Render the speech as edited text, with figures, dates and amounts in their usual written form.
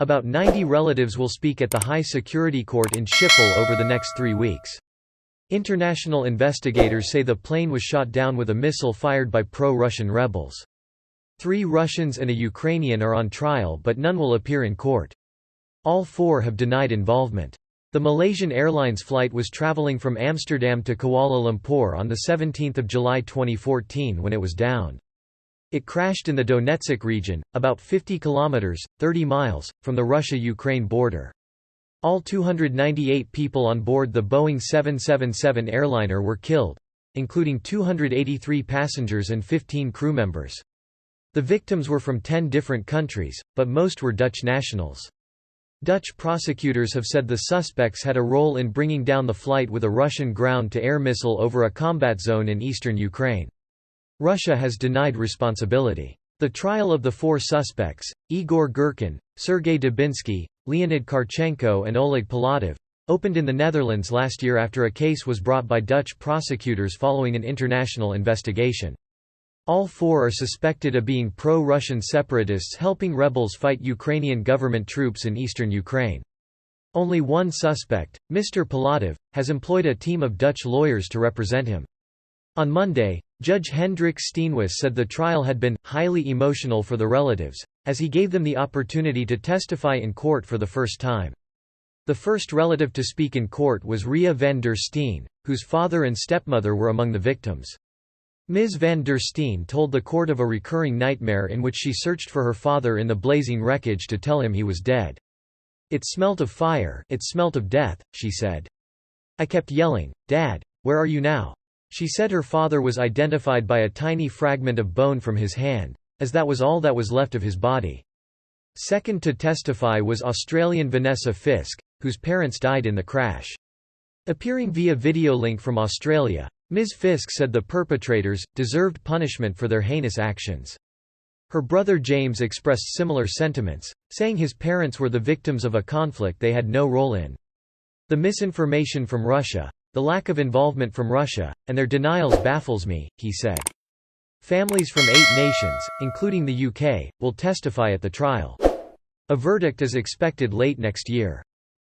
About 90 relatives will speak at the High Security Court in Schiphol over the next 3 weeks. International investigators say the plane was shot down with a missile fired by pro-Russian rebels. 3 Russians and a Ukrainian are on trial, but none will appear in court. All 4 have denied involvement. The Malaysian Airlines flight was traveling from Amsterdam to Kuala Lumpur on 17 July 2014 when it was downed. It crashed in the Donetsk region, about 50 kilometers (30 miles) from the Russia-Ukraine border. All 298 people on board the Boeing 777 airliner were killed, including 283 passengers and 15 crew members. The victims were from 10 different countries, but most were Dutch nationals. Dutch prosecutors have said the suspects had a role in bringing down the flight with a Russian ground-to-air missile over a combat zone in eastern Ukraine. Russia has denied responsibility. The trial of the 4 suspects, Igor Girkin, Sergei Dubinsky, Leonid Karchenko and Oleg Palatov, opened in the Netherlands last year after a case was brought by Dutch prosecutors following an international investigation. All 4 are suspected of being pro-Russian separatists helping rebels fight Ukrainian government troops in eastern Ukraine. Only one suspect, Mr. Palatov, has employed a team of Dutch lawyers to represent him. On Monday, Judge Hendrik Steenhuis said the trial had been highly emotional for the relatives, as he gave them the opportunity to testify in court for the first time. The first relative to speak in court was Ria van der Steen, whose father and stepmother were among the victims. Ms. van der Steen told the court of a recurring nightmare in which she searched for her father in the blazing wreckage to tell him he was dead. "It smelt of fire, it smelt of death," she said. "I kept yelling, 'Dad, where are you now?'" She said her father was identified by a tiny fragment of bone from his hand, as that was all that was left of his body. Second to testify was Australian Vanessa Fisk, whose parents died in the crash. Appearing via video link from Australia, Ms. Fisk said the perpetrators deserved punishment for their heinous actions. Her brother James expressed similar sentiments, saying his parents were the victims of a conflict they had no role in. "The misinformation from Russia, the lack of involvement from Russia, and their denials baffles me," he said. Families from 8 nations, including the UK, will testify at the trial. A verdict is expected late next year.